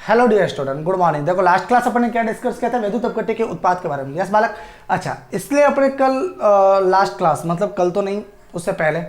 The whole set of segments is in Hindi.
Hello dear student, good morning. देखो लास्ट क्लास अपन ने क्या डिस्कस किया था, वैद्युत अपघट्य के उत्पाद के बारे में। यस बालक। अच्छा, इसलिए अपने कल लास्ट क्लास मतलब कल तो नहीं, उससे पहले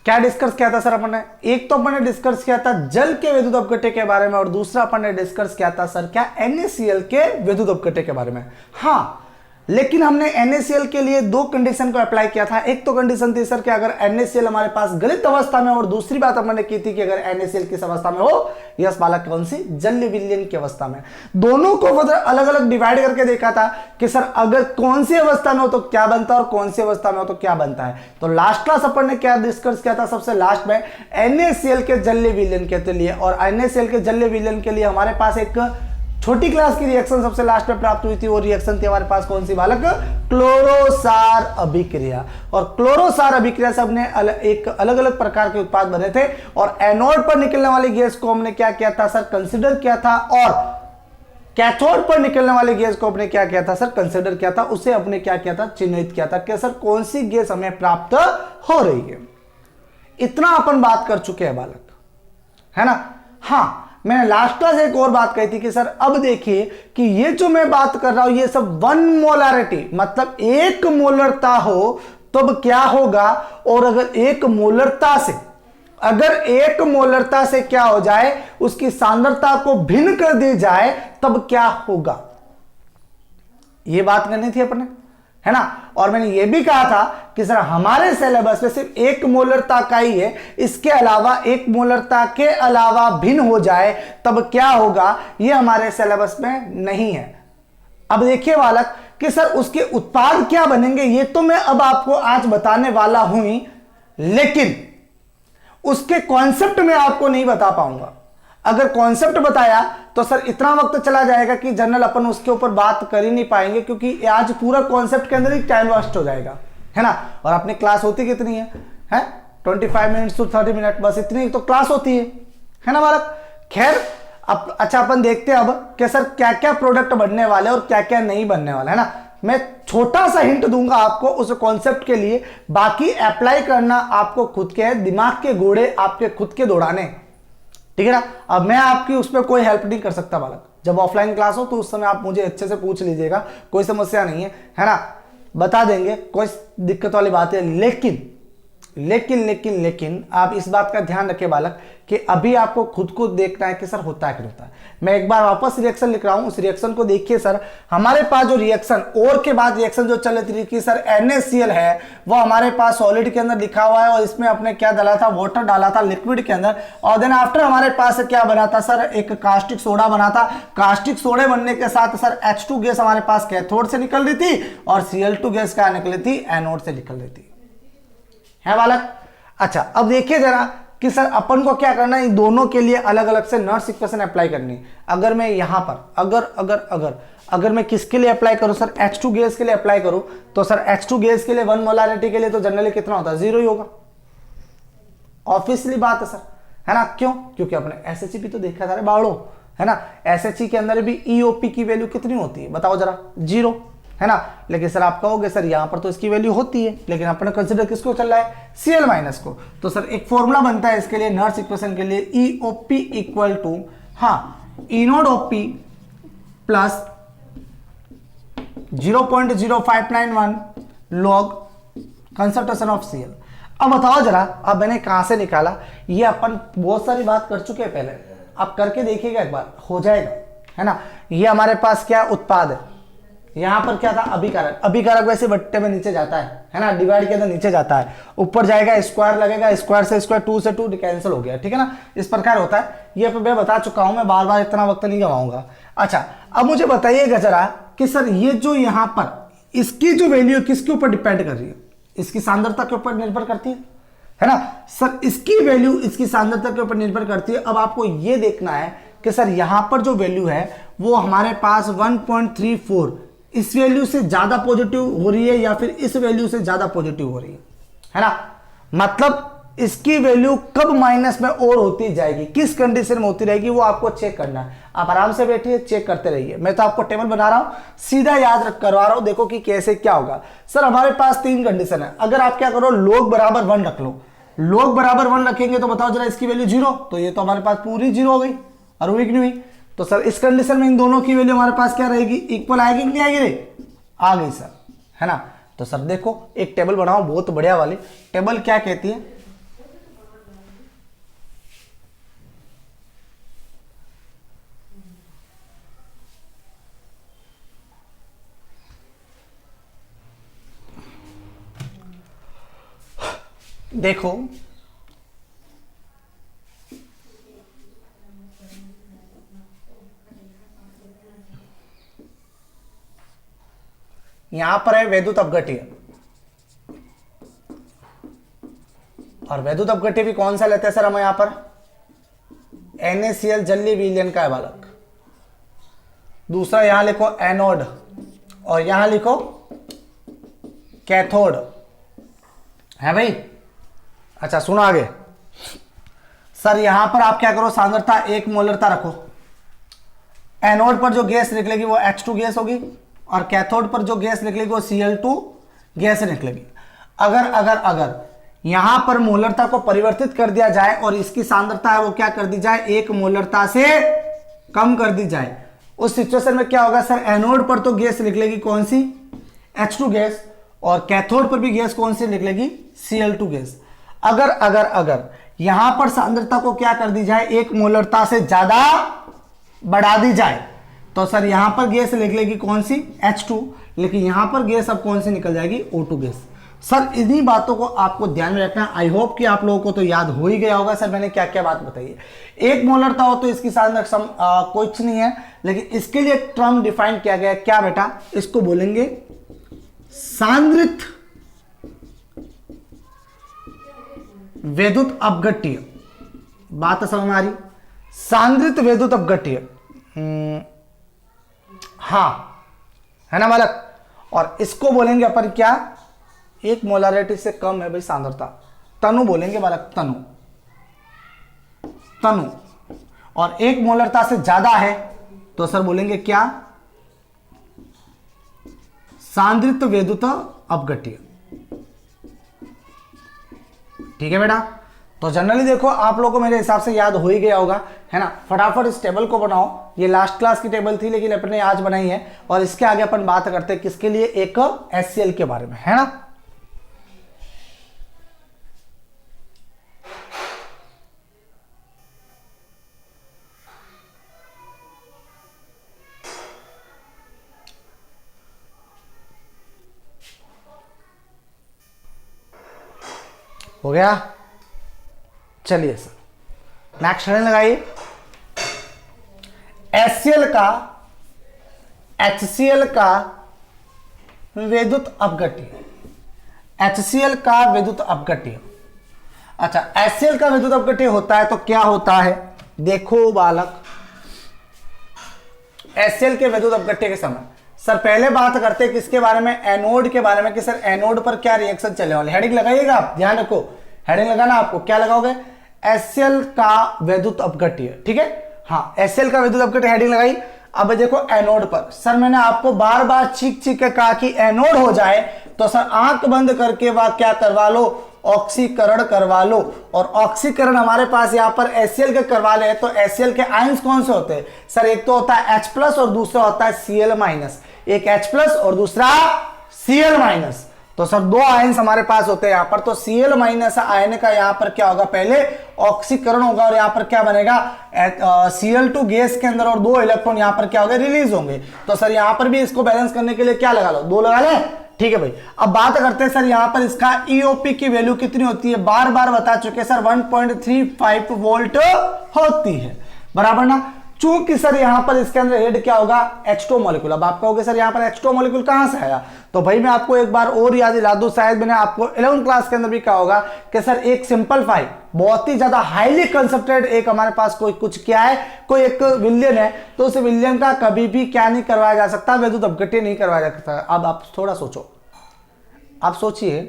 क्या डिस्कस किया था सर अपन ने? एक तो अपन ने डिस्कस किया था जल के वैद्युत अपघट्य के बारे में और दूसरा अपन ने डिस्कस किया था सर क्या NaCl के वैद्युत अपघट्य के बारे में। हाँ, लेकिन हमने NaCl के लिए दो कंडीशन को अप्लाई किया था। एक तो कंडीशन थी सर कि अगर NaCl हमारे पास गलित अवस्था में हो, और दूसरी बात हमने की थी कि अगर NaCl किस अवस्था में हो, यस बालक, कौन सी? जलीय विलयन की अवस्था में। दोनों को मतलब अलग अलग डिवाइड करके देखा था कि सर अगर कौन सी अवस्था में हो तो क्या बनता है और कौन सी अवस्था में हो तो क्या बनता है। तो लास्ट क्लास अपन ने क्या डिस्कस किया था? सबसे लास्ट में NaCl के जलीय विलयन के लिए, और NaCl के जलीय विलयन के लिए हमारे पास एक छोटी क्लास की रिएक्शन सबसे लास्ट में प्राप्त हुई थी। वो रिएक्शन थी हमारे पास कौन सी बालक? क्लोरोसार अभिक्रिया। और क्लोरोसार अभिक्रिया से हमने एक अलग अलग प्रकार के उत्पाद बने थे, और एनोड पर निकलने वाली गैस को हमने क्या किया था सर? कंसिडर किया था। और कैथोड पर निकलने वाली गैस को हमने क्या किया था सर? कंसिडर किया था। उसे हमने क्या किया था? चिन्हित किया था कि सर कौन सी गैस हमें प्राप्त हो रही है। इतना अपन बात कर चुके हैं बालक, है ना? हाँ, मैंने लास्ट क्लास एक और बात कही थी कि सर अब देखिए कि ये जो मैं बात कर रहा हूं ये सब वन मोलारिटी मतलब एक मोलरता हो तब क्या होगा, और अगर एक मोलरता से क्या हो जाए, उसकी सांद्रता को भिन्न कर दी जाए तब क्या होगा, ये बात करनी थी अपने, है ना? और मैंने ये भी कहा था कि सर हमारे सिलेबस में सिर्फ एक मोलरता का ही है, इसके अलावा एक मोलरता के अलावा भिन्न हो जाए तब क्या होगा, ये हमारे सिलेबस में नहीं है। अब देखिए बालक कि सर उसके उत्पाद क्या बनेंगे, ये तो मैं अब आपको आज बताने वाला हूं ही, लेकिन उसके कॉन्सेप्ट में आपको नहीं बता पाऊंगा। अगर कॉन्सेप्ट बताया तो सर इतना वक्त चला जाएगा कि जनरल अपन उसके ऊपर बात कर ही नहीं पाएंगे, क्योंकि आज पूरा कॉन्सेप्ट के अंदर ही टाइम वेस्ट हो जाएगा, है ना? और अपनी क्लास होती कितनी है? 25 मिनट टू 30 मिनट, बस इतनी तो क्लास होती है ना बालक? खैर, अब अच्छा अपन देखते हैं अब कि सर क्या क्या प्रोडक्ट बनने वाले और क्या क्या नहीं बनने वाला, है ना? मैं छोटा सा हिंट दूंगा आपको उस कॉन्सेप्ट के लिए, बाकी अप्लाई करना आपको खुद के है, दिमाग के घोड़े आपके खुद के दौड़ाने, ठीक है ना? अब मैं आपकी उसमें कोई हेल्प नहीं कर सकता बालक। जब ऑफलाइन क्लास हो तो उस समय आप मुझे अच्छे से पूछ लीजिएगा, कोई समस्या नहीं है ना? बता देंगे, कोई दिक्कत वाली बात है। लेकिन आप इस बात का ध्यान रखें बालक कि अभी आपको खुद को देखना है कि सर होता है कि नहीं होता है। मैं एक बार वापस रिएक्शन लिख रहा हूं, उस रिएक्शन को देखिए सर। हमारे पास जो रिएक्शन और के बाद रिएक्शन जो चल रही थी कि सर NaCl है वो हमारे पास सॉलिड के अंदर लिखा हुआ है, और इसमें अपने क्या डाला था? वाटर डाला था लिक्विड के अंदर। और देन आफ्टर हमारे पास क्या बना था सर? एक कास्टिक सोडा बना था। कास्टिक सोडे बनने के साथ सर H2 गैस हमारे पास कैथोड से निकल रही थी, और Cl2 गैस क्या निकली थी? एनोड से निकल रही थी, है बालक? अच्छा, अब देखिए जरा कि सर अपन को क्या करना है, इन दोनों के लिए अलग अलग से नर्स इक्वेशन अप्लाई करनी है। अगर मैं यहां पर अगर मैं किसके लिए अप्लाई करूं सर? H2 गैस के लिए अप्लाई करूं तो सर H2 गैस के लिए वन मोलारिटी के लिए तो जनरली कितना होता है? 0 ही होगा। ऑब्वियसली बात है सर, है ना? क्यों? क्योंकि अपने SHE भी तो देखा था बावड़ो, है ना? SHE के अंदर भी EOP की वैल्यू कितनी होती है बताओ जरा? 0, है ना? लेकिन सर आप कहोगे सर यहां पर तो इसकी वैल्यू होती है, लेकिन अपने कंसीडर किसको चल रहा है? Cl माइनस को। तो सर एक फॉर्मूला बनता है इसके लिए, नर्स इक्वेशन के लिए, EOP equal to E naught OP plus 0.0591 log concentration of Cl। अब बताओ जरा, अब मैंने कहां से निकाला? ये अपन बहुत सारी बात कर चुके हैं पहले, आप करके देखिएगा एक बार, हो जाएगा, है ना? ये हमारे पास क्या उत्पाद है? यहां पर क्या था? अभिकारक। अभिकारक वैसे बट्टे में नीचे जाता है ना? डिवाइड के अंदर नीचे जाता है, ऊपर जाएगा स्क्वायर लगेगा, स्क्वायर से स्क्वायर, 2 से 2 कैंसिल हो गया, ठीक है ना? इस प्रकार होता है। ये मैं बता चुका हूं, मैं बार बार इतना वक्त नहीं गवाऊंगा। अच्छा, अब मुझे बताइएगा जरा कि सर ये जो यहां पर इसकी जो वैल्यू किसके ऊपर डिपेंड कर रही है? इसकी सांद्रता के ऊपर निर्भर करती है ना सर? इसकी वैल्यू इसकी सांद्रता के ऊपर निर्भर करती है। अब आपको यह देखना है कि सर यहां पर जो वैल्यू है वो हमारे पास 1.34 इस वैल्यू से ज्यादा पॉजिटिव हो रही है या फिर इस वैल्यू से ज्यादा पॉजिटिव हो रही है ना? मतलब इसकी वैल्यू कब माइनस में और होती जाएगी, किस कंडीशन में होती रहेगी, वो आपको चेक करना है। आप आराम से बैठिए, चेक करते रहिए। मैं तो आपको टेबल बना रहा हूं, सीधा याद करवा रहा हूं, देखो कि कैसे क्या होगा। सर हमारे पास 3 कंडीशन है। अगर आप क्या करो, log बराबर 1 रख लो। log बराबर 1 रखेंगे तो बताओ जरा इसकी वैल्यू 0, तो ये तो हमारे पास पूरी 0 हो गई और हुई कि नहीं हुई? तो सर इस कंडीशन में इन दोनों की वैल्यू हमारे पास क्या रहेगी, इक्वल आएगी कि नहीं आएगी रे, आ गई सर, है ना। तो सर देखो एक टेबल बनाओ बहुत बढ़िया वाली टेबल, क्या कहती है, देखो यहां पर है वैद्युत अपघट्य, और वैद्युत अपघट्य भी कौन सा लेते हैं सर हम यहां पर, NaCl जलीय विलयन का है बालक। दूसरा यहां लिखो एनोड और यहां लिखो कैथोड, है भाई। अच्छा सुनो आगे सर, यहां पर आप क्या करो, सांद्रता 1 मोलरता रखो। एनोड पर जो गैस निकलेगी वो H2 गैस होगी और कैथोड पर जो गैस निकलेगी वो Cl2 गैस निकलेगी। अगर अगर अगर यहां पर मोलरता को परिवर्तित कर दिया जाए और इसकी सांद्रता है वो क्या कर दी जाए, 1 मोलरता से कम कर दी जाए, उस सिचुएशन में क्या होगा सर, एनोड पर तो गैस निकलेगी कौन सी, H2 गैस, और कैथोड पर भी गैस कौन सी निकलेगी, Cl2 गैस। अगर अगर अगर यहां पर सांद्रता को क्या कर दी जाए, 1 मोलरता से ज्यादा बढ़ा दी जाए, तो सर यहां पर गैस निकलेगी कौन सी, H2, लेकिन यहां पर गैस अब कौन सी निकल जाएगी, O2 गैस। सर इन्हीं बातों को आपको ध्यान में रखना है। आई होप कि आप लोगों को तो याद हो ही गया होगा सर मैंने क्या क्या बात बताई है। 1 मोलरता हो तो इसकी सांद्रता कुछ नहीं है, लेकिन इसके लिए एक टर्म डिफाइन किया गया है, क्या बेटा, इसको बोलेंगे सांद्रित वैद्युत अपघट्य। बात समझ में आ रही, सांद्रित वैद्युत अपघट्य, हाँ है ना बालक। और इसको बोलेंगे अपन क्या, 1 मोलारिटी से कम है भाई सांद्रता, तनु बोलेंगे बालक, तनु तनु। और 1 मोलरता से ज्यादा है तो सर बोलेंगे क्या, सांद्रित वैद्युत अपघट्य। ठीक है बेटा, तो जनरली देखो आप लोगों को मेरे हिसाब से याद हो ही गया होगा, है ना। फटाफट इस टेबल को बनाओ, ये लास्ट क्लास की टेबल थी लेकिन अपने आज बनाई है, और इसके आगे अपन बात करते हैं किसके लिए, एक HCl के बारे में, है ना। हो गया, चलिए सर नेक्स्ट हेडिंग लगाइए, HCl का HCl का वैद्युत अपघट्य, HCl का वैद्युत अपघट्य। अच्छा HCl का वैद्युत अपघट्य होता है तो क्या होता है, देखो बालक, HCl के वैद्युत अपघट्य के समय सर पहले बात करते हैं किसके बारे में, एनोड के बारे में, कि सर एनोड पर क्या रिएक्शन चलने वाले। हेडिंग लगाइएगा आप, ध्यान रखो हेडिंग लगाना, आपको क्या लगाओगे, HCl का वैद्युत अपघट्य, ठीक है। हाँ HCl का वैद्युत अपघट्य हेडिंग लगाई। अब देखो एनोड पर, सर मैंने आपको बार बार चीख चीख के कहा कि एनोड हो जाए तो सर आंख बंद करके वह क्या करवा लो, ऑक्सीकरण करवा लो। और ऑक्सीकरण हमारे पास यहाँ पर HCl के करवा ले तो HCl के आयंस कौन से होते हैं सर, एक तो होता है H+ और दूसरा होता है Cl-, एक H+ और दूसरा Cl-। तो सर 2 आयंस हमारे पास होते हैं यहाँ पर, तो Cl- आयन का यहाँ पर क्या होगा, पहले ऑक्सीकरण होगा और यहाँ पर क्या बनेगा, Cl2 गैस के अंदर, और 2 इलेक्ट्रॉन यहाँ पर क्या होंगे, रिलीज होंगे। तो सर यहाँ पर भी इसको बैलेंस करने के लिए क्या लगा लो, 2 लगा ले, ठीक है भाई। अब बात करते हैं सर यहाँ पर इसका EOP की वैल्यू कितनी होती है, बार बार बता चुके सर 1.35 वोल्ट होती है, बराबर ना। चूंकि सर यहां पर इसके अंदर हेड क्या होगा, H2 मॉलिक्यूल। अब आप कहोगे सर यहां पर H2 मॉलिक्यूल कहां से आया, तो भाई मैं आपको एक बार और याद दिला दूं, शायद मैंने आपको 11th क्लास के अंदर भी कहा होगा कि सर एक सिंपल 5 बहुत ही ज्यादा हाईली कंसेंट्रेटेड एक हमारे पास कोई कुछ क्या है, कोई एक विलयन है, तो उस विलयन का कभी भी क्या नहीं करवाया जा सकता, वैद्युत अपघट्य नहीं करवाया जा सकता। अब आप थोड़ा सोचो, आप सोचिए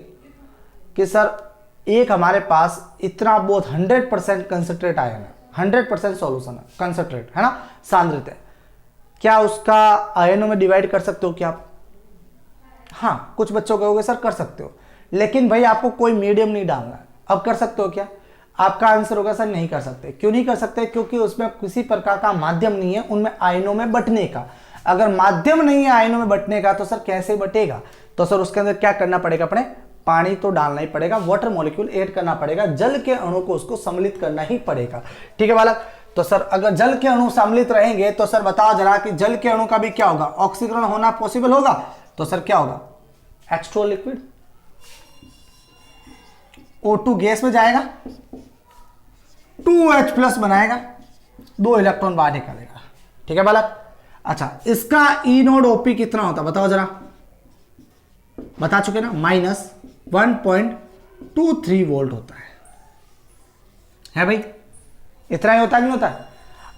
कि सर एक हमारे पास इतना बहुत 100% कंसेंट्रेट आयन है, 100% सॉल्यूशन है, कंसेंट्रेट है ना, सांद्रित है, क्या उसका आयनों में डिवाइड कर सकते हो क्या आप, हाँ कुछ बच्चों कहोगे सर कर सकते हो, लेकिन भाई आपको कोई मीडियम नहीं डालना है। अब कर सकते हो क्या, आपका आंसर होगा सर नहीं कर सकते। क्यों नहीं कर सकते? क्योंकि उसमें किसी प्रकार का माध्यम नहीं है उनमें आयनों में बंटने का। अगर माध्यम नहीं है आयनों में बंटने का तो सर कैसे बटेगा? तो सर उसके अंदर क्या करना पड़ेगा? अपने पानी तो डालना ही पड़ेगा, वाटर मॉलिक्यूल ऐड करना पड़ेगा, जल के अणु को उसको सम्मिलित करना ही पड़ेगा। ठीक है बालक? तो सर अगर जल के अणु सम्मिलित रहेंगे तो सर बताओ जरा कि जल के अणु का भी क्या होगा? ऑक्सीकरण होना पॉसिबल होगा। तो सर क्या होगा? H2O लिक्विड O2 गैस में जाएगा, 2H प्लस बनाएगा, 2 इलेक्ट्रॉन बाहर निकालेगा। ठीक है बालक? अच्छा, इसका ई नोड ओपी कितना होता है बताओ जरा? बता चुके ना, -1.23 वोल्ट होता है भाई? इतना ही होता है, नहीं होता है?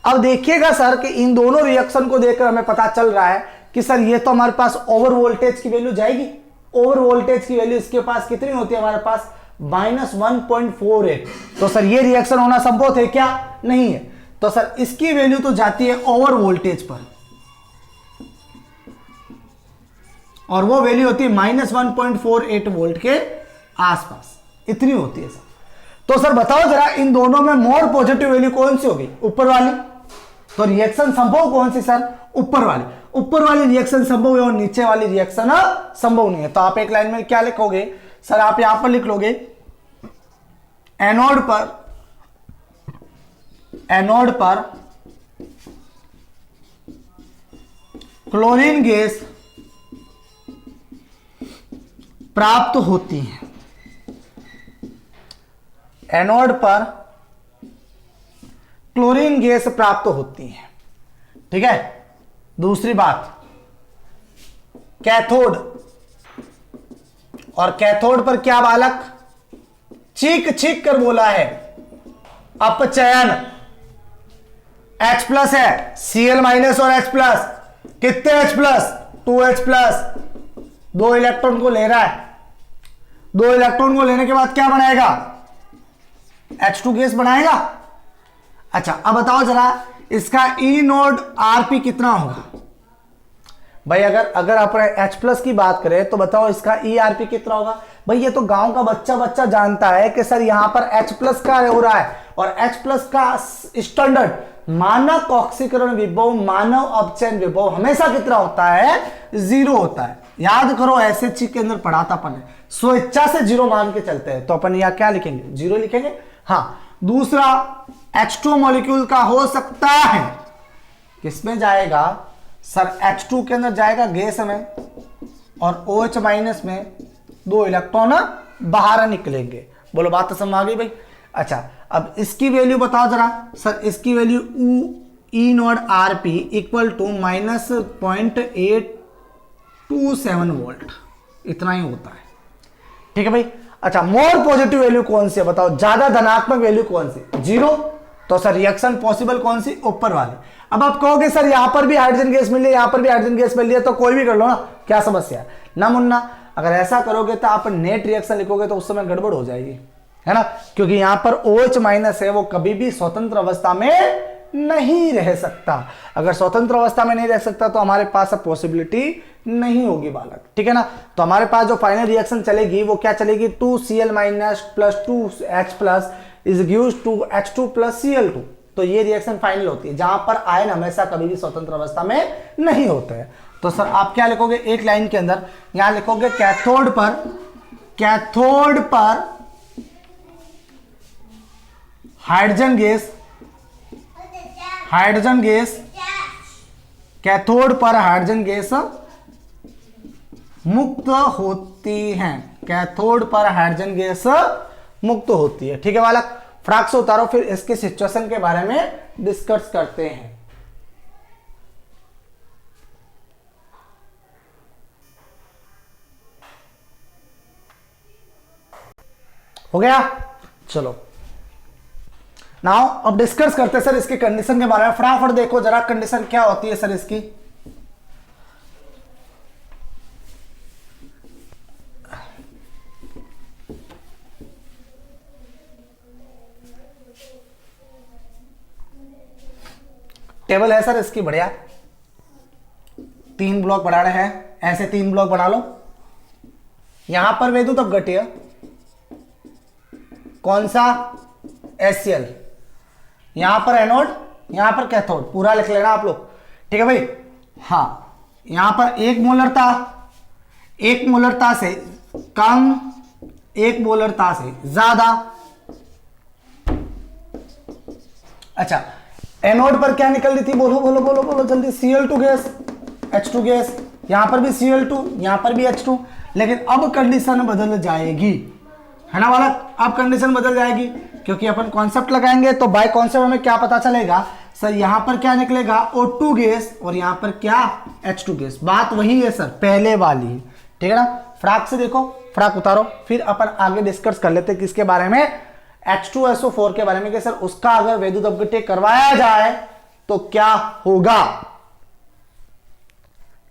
अब देखिएगा सर कि इन दोनों रिएक्शन को देखकर हमें पता चल रहा है कि सर ये तो हमारे पास ओवर वोल्टेज की वैल्यू जाएगी। ओवर वोल्टेज की वैल्यू इसके पास कितनी होती है? हमारे पास -1.48। तो सर ये रिएक्शन होना संभव है क्या? नहीं है। तो सर इसकी वैल्यू तो जाती है ओवर वोल्टेज पर, और वो वैल्यू होती है -1.48 वोल्ट के आसपास, इतनी होती है सर। तो सर बताओ जरा इन दोनों में मोर पॉजिटिव वैल्यू कौन सी होगी? ऊपर वाली। तो रिएक्शन संभव कौन सी सर? ऊपर वाली। ऊपर वाली रिएक्शन संभव है और नीचे वाली रिएक्शन संभव नहीं है। तो आप एक लाइन में क्या लिखोगे सर? आप यहां पर लिख लोगे एनोड पर क्लोरीन गैस प्राप्त होती है। एनोड पर क्लोरीन गैस प्राप्त होती है। ठीक है? दूसरी बात, कैथोड, और कैथोड पर क्या बालक? चीख चीख कर बोला है अपचयन। H प्लस है, Cl माइनस और H प्लस। कितने H plus? 2H plus. 2 electron को ले रहा है। 2 इलेक्ट्रॉन को लेने के बाद क्या बनाएगा? H2 गैस बनाएगा। अच्छा, अब बताओ जरा इसका ई नोड आरपी कितना होगा? भाई अगर अपने H प्लस की बात करें तो बताओ इसका ई आरपी कितना होगा? भाई ये तो गांव का बच्चा जानता है कि सर यहां पर H प्लस का हो रहा है, और H प्लस का स्टैंडर्ड मानक ऑक्सीकरण विभव, मानव अपचयन विभव हमेशा कितना होता है? 0 होता है। याद करो एसएचजी के अंदर पढ़ा था अपन, स्वेच्छा से 0 मान के चलते हैं। तो अपन यहां क्या लिखेंगे? 0 लिखेंगे। हाँ, दूसरा H2 मॉलिक्यूल का हो सकता है किसमें जाएगा सर? H2 के अंदर जाएगा गैस में, और OH माइनस में 2 इलेक्ट्रॉन बाहर निकलेंगे। बोलो बात तो समझ आ गई भाई? अच्छा, अब इसकी वैल्यू बताओ जरा सर। इसकी value E naught RP equal to -0.827 volt, इतना ही होता है। ठीक है भाई? अच्छा, मोर पॉजिटिव वैल्यू कौन सी है बताओ? ज्यादा धनात्मक वैल्यू कौन सी? 0। तो सर रिएक्शन पॉसिबल कौन सी? ऊपर वाली। अब आप कहोगे सर यहां पर भी हाइड्रोजन गैस मिल रही है, यहां पर भी हाइड्रोजन गैस मिल रही है, तो कोई भी कर लो ना, क्या समस्या है ना मुन्ना? अगर ऐसा करोगे तो आप नेट रिएक्शन लिखोगे तो उस समय गड़बड़ हो जाएगी, है ना? क्योंकि यहां पर OH माइनस है, वो कभी भी स्वतंत्र अवस्था में नहीं रह सकता। अगर स्वतंत्र अवस्था में नहीं रह सकता तो हमारे पास अब पॉसिबिलिटी नहीं होगी बालक। ठीक है ना? तो हमारे पास जो फाइनल रिएक्शन चलेगी वो क्या चलेगी? 2Cl minus plus 2H plus is gives to H2 plus Cl2। तो ये रिएक्शन फाइनल होती है जहां पर आयन हमेशा कभी भी स्वतंत्र अवस्था में नहीं होते हैं। तो सर आप क्या लिखोगे एक लाइन के अंदर? यहां लिखोगे कैथोड पर हाइड्रोजन गैस कैथोड पर हाइड्रोजन गैस मुक्त होती है। कैथोड पर हाइड्रोजन गैस मुक्त होती है। ठीक है बालक? फटाक से उतारो, फिर इसके सिचुएशन के बारे में डिस्कस करते हैं। हो गया? चलो नाउ अब डिस्कस करते हैं सर इसकी कंडीशन के बारे में। फटाफट देखो जरा कंडीशन क्या होती है सर इसकी। टेबल है सर इसकी बढ़िया, 3 ब्लॉक बनाने हैं, ऐसे 3 ब्लॉक बना लो। यहां पर वेदू तब घटिया कौन सा? HCl, यहां पर एनोड, यहां पर कैथोड, पूरा लिख लेना आप लोग, ठीक है भाई। हाँ, यहां पर 1 मोलरता, 1 मोलरता से कम, 1 मोलरता से ज्यादा। अच्छा, एनोड पर क्या निकल रही थी, बोलो बोलो बोलो बोलो जल्दी, Cl2 गैस, H2 गैस, यहां पर भी Cl2, यहां पर भी H2। लेकिन अब कंडीशन बदल जाएगी, है ना बालक, अब कंडीशन बदल जाएगी, क्योंकि अपन कॉन्सेप्ट लगाएंगे। तो बाय कॉन्सेप्ट हमें क्या पता चलेगा सर, यहां पर क्या निकलेगा O2 गैस और यहां पर क्या H2 गैस। बात वही है सर, पहले वाली, ठीक है ना। फ्राक से देखो, फ्राक उतारो, फिर अपन आगे डिस्कस कर लेते हैं किसके बारे में, H2SO4 के बारे में, कि सर उसका अगर वैद्युत अपघट्य करवाया जाए तो क्या होगा।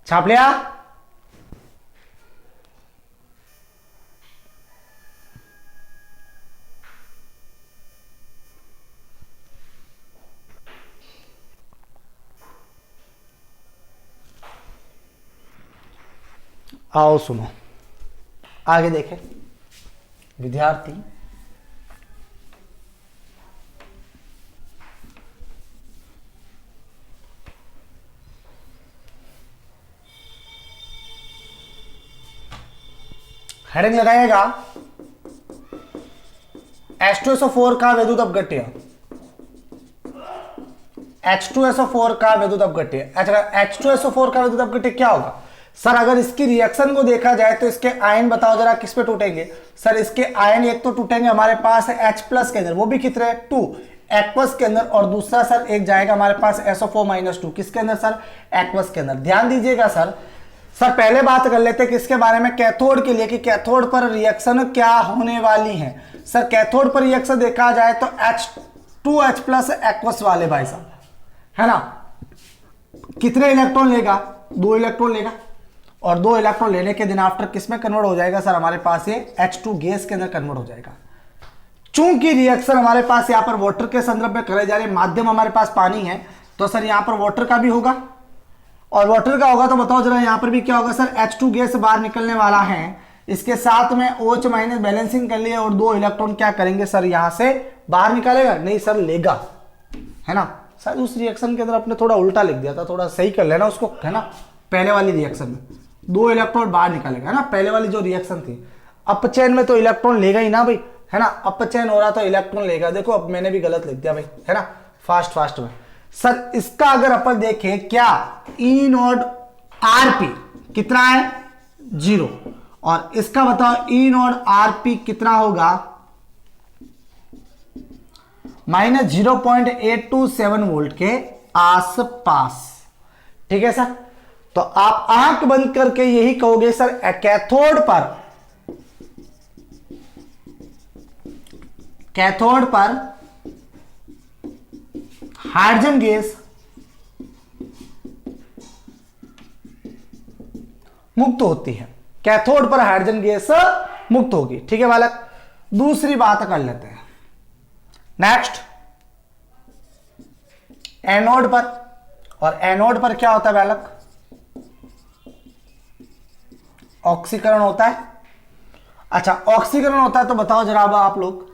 छाप लिया। आओ सुनो, आगे देखें विद्यार्थी। हेडिंग लगाएगा H2SO4 का वैद्युत अपघट्य, H2SO4 का वैद्युत अपघट्य। अच्छा, H2SO4 का वैद्युत अपघट्य क्या होगा सर, अगर इसकी रिएक्शन को देखा जाए तो इसके आयन बताओ जरा किस पे टूटेंगे सर। इसके आयन एक तो टूटेंगे हमारे पास H प्लस के अंदर, वो भी कितने 2 एक्वस के अंदर, और दूसरा सर एक जाएगा हमारे पास SO4-2 किसके अंदर सर, एक्वस के अंदर। ध्यान दीजिएगा सर पहले बात कर लेते हैं किसके बारे में, कैथोड के लिए, कि कैथोड पर रिएक्शन क्या होने वाली है। सर कैथोड पर रिएक्शन देखा जाए तो H2H प्लस एक्वस वाले भाई साहब, है ना, कितने इलेक्ट्रॉन लेगा, 2 इलेक्ट्रॉन लेगा, और 2 इलेक्ट्रॉन लेने के दिन आफ्टर किस में कन्वर्ट हो जाएगा सर, हमारे पास ये H2 गैस के अंदर कन्वर्ट हो जाएगा। चूंकि रिएक्शन हमारे पास यहाँ पर वाटर के संदर्भ में करे जा रहे, माध्यम हमारे पास पानी है, तो सर यहाँ पर वाटर का भी होगा, और वाटर का होगा तो बताओ जरा यहाँ पर भी क्या होगा सर, H2 गैस बाहर निकलने वाला है, इसके साथ में OH माइनस बैलेंसिंग कर लिए, और 2 इलेक्ट्रॉन क्या करेंगे सर, यहां से बाहर निकालेगा, नहीं सर लेगा, है ना। सर उस रिएक्शन के अंदर अपने थोड़ा उल्टा लिख दिया था, थोड़ा सही कर लेना उसको, है ना। पहले वाली रिएक्शन में 2 इलेक्ट्रॉन बाहर निकालेगा, है ना, पहले वाली जो रिएक्शन थी। अपचयन में तो इलेक्ट्रॉन लेगा ही ना भाई, है ना, अपचयन हो रहा तो इलेक्ट्रॉन लेगा। देखो अब मैंने भी गलत लिख दिया भाई, है ना, फास्ट में। सर इसका अगर अपन देखें क्या, E नॉट RP कितना है 0, और इसका बताओ E नॉट RP कितना होगा, -0.827 वोल्ट के आसपास, ठीक है सर। तो आप आंख बंद करके यही कहोगे सर, कैथोड पर हाइड्रोजन गैस मुक्त होती है, कैथोड पर हाइड्रोजन गैस मुक्त होगी, ठीक है बालक। दूसरी बात कर लेते हैं, नेक्स्ट एनोड पर, और एनोड पर क्या होता है बालक, ऑक्सीकरण होता है। अच्छा ऑक्सीकरण होता है तो बताओ जरा अब आप लोग,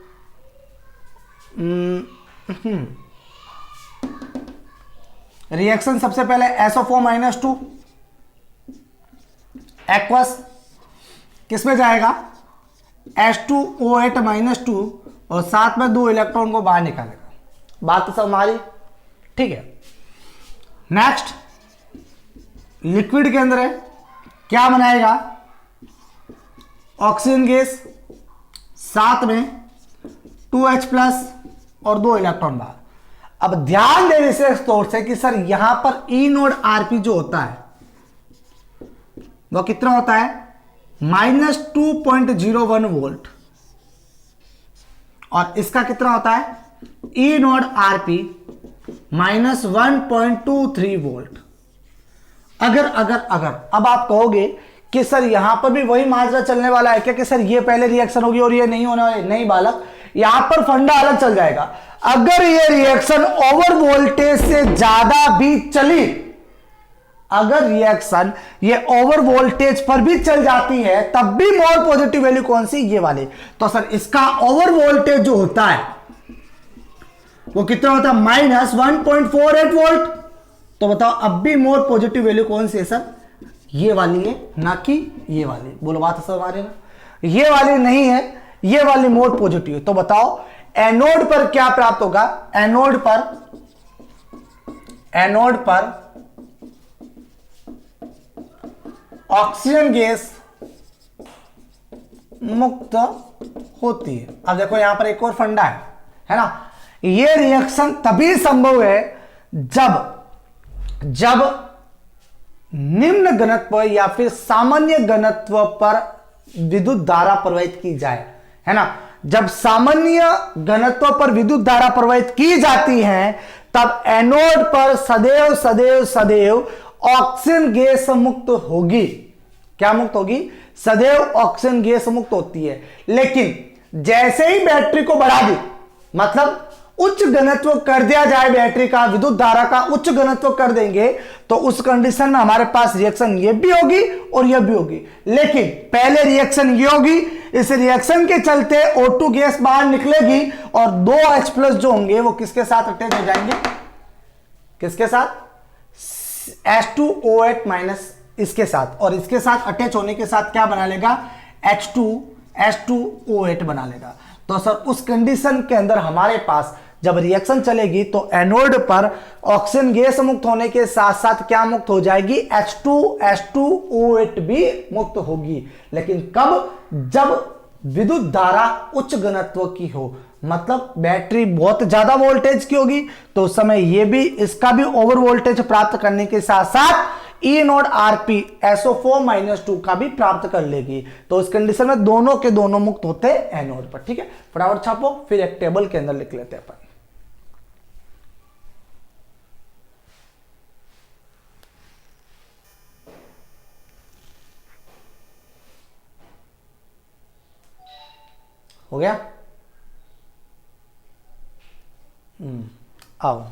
रिएक्शन सबसे पहले SO4-2 एक्वस किस में जाएगा, H2OH-2, और साथ में 2 इलेक्ट्रॉन को बाहर निकालेगा। बात तो सब हमारी ठीक है। नेक्स्ट लिक्विड के अंदर है, क्या बनाएगा, ऑक्सीजन गैस, साथ में 2H प्लस और 2 इलेक्ट्रॉन बाहर। अब ध्यान दे विशेष तौर से कि सर यहां पर E नोड RP जो होता है वो कितना होता है, -2.01 वोल्ट, और इसका कितना होता है E नोड RP -1.23 वोल्ट। अगर अब आप कहोगे कि सर यहां पर भी वही माजरा चलने वाला है क्या, कि सर ये पहले रिएक्शन होगी और ये नहीं होने वाली, नहीं बालक, यहां पर फंडा अलग चल जाएगा। अगर ये रिएक्शन ओवर वोल्टेज से ज्यादा भी चली, अगर रिएक्शन ये ओवर वोल्टेज पर भी चल जाती है, तब भी मोल पॉजिटिव वैल्यू कौन सी, ये वाले। तो सर इसका ओवर वोल्टेज जो होता है वो कितना होता है -1.48 वोल्ट। तो बताओ अब भी मोर पॉजिटिव वैल्यू कौन सी है सर, ये वाली है, ना कि ये वाली। बोलो बात सर हमारे ना, ये वाली नहीं है, ये वाली मोर पॉजिटिव है। तो बताओ एनोड पर क्या प्राप्त होगा, एनोड पर ऑक्सीजन गैस मुक्त होती है। अब देखो यहां पर एक और फंडा है ना, ये रिएक्शन तभी संभव है जब निम्न घनत्व या फिर सामान्य घनत्व पर विद्युत धारा प्रवाहित की जाए, है ना। जब सामान्य घनत्व पर विद्युत धारा प्रवाहित की जाती है तब एनोड पर सदैव सदैव सदैव ऑक्सीजन गैस मुक्त होगी। क्या मुक्त होगी, सदैव ऑक्सीजन गैस मुक्त होती है। लेकिन जैसे ही बैटरी को बढ़ा दी, मतलब उच्च घनत्व कर दिया जाए बैटरी का, विद्युत धारा का उच्च घनत्व कर देंगे, तो उस कंडीशन में हमारे पास रिएक्शन ये भी होगी और ये भी होगी। लेकिन पहले रिएक्शन ये होगी, इस रिएक्शन के चलते O2 गैस बाहर निकलेगी और 2 H+ जो होंगे वो किसके साथ अटैच हो जाएंगे, किसके साथ, H2O8- इसके साथ, और इसके साथ अटैच होने के साथ क्या बना लेगा, H2O8 बना लेगा। तो सर उस कंडीशन के अंदर हमारे पास जब रिएक्शन चलेगी तो एनोड पर ऑक्सीजन गैस मुक्त होने के साथ साथ क्या मुक्त हो जाएगी, H2O8 भी मुक्त होगी। लेकिन कब, जब विद्युत धारा उच्च घनत्व की हो, मतलब बैटरी बहुत ज्यादा वोल्टेज की होगी, तो उस समय ये भी, इसका भी ओवर वोल्टेज प्राप्त करने के साथ साथ E0 Rp SO4-2 का भी प्राप्त कर लेगी। तो इस कंडीशन में दोनों के दोनों मुक्त होते हैं एनोड पर। ठीक है, फटाफट छापो, फिर एक टेबल के अंदर लिख लेते हैं अपन। हो गया, आओ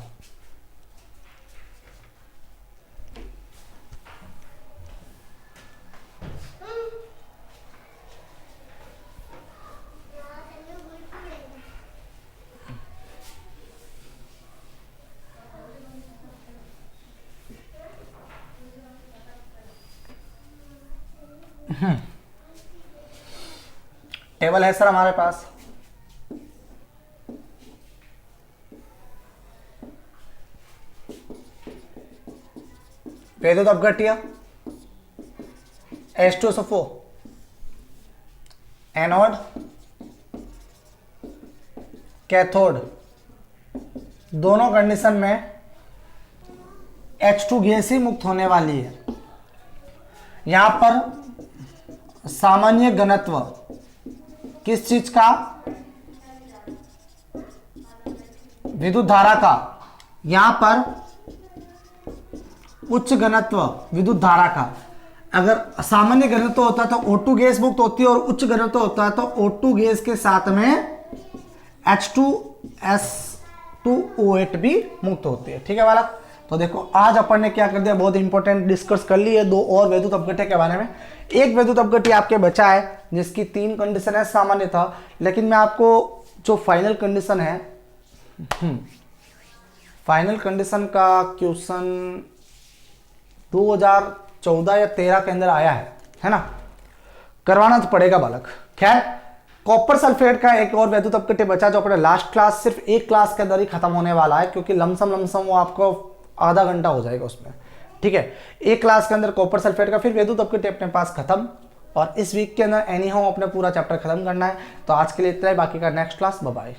टेबल है सर हमारे पास। विद्युत अपघट्य H2SO4, एनोड, कैथोड, दोनों कंडीशन में H2 गैस ही मुक्त होने वाली है। यहां पर सामान्य घनत्व किस चीज का, विद्युत धारा का, यहां पर उच्च घनत्व विद्युत धारा का। अगर सामान्य घनत्व होता तो O2 गैस मुक्त होती है, और उच्च घनत्व होता है तो O2 गैस के साथ में H2SO8 भी मुक्त होती है। ठीक है बालक, तो देखो आज अपन ने क्या कर दिया, बहुत इंपॉर्टेंट डिस्कस कर ली है। दो और विद्युत अपघट्य के बारे में। एक विद्युत अपघट्य आपके बचा है जिसकी 3 कंडीशन है, सामान्य था, लेकिन मैं आपको जो फाइनल कंडीशन है, फाइनल कंडीशन का क्वेश्चन 2014 या 13 के अंदर आया है ना, करवाना तो पड़ेगा बालक। खैर, कॉपर सल्फेट का एक और विद्युत अपघट्य बचा जो अपने लास्ट क्लास, सिर्फ एक क्लास के अंदर ही खत्म होने वाला है, क्योंकि लमसम वो आपको आधा घंटा हो जाएगा उसमें। ठीक है, एक क्लास के अंदर कॉपर सल्फेट का, फिर विद्युत अपघट्य अपने पास खत्म, और इस वीक के अंदर एनी हाउ अपने पूरा चैप्टर खत्म करना है। तो आज के लिए इतना ही, बाकी का नेक्स्ट क्लास। Bye bye.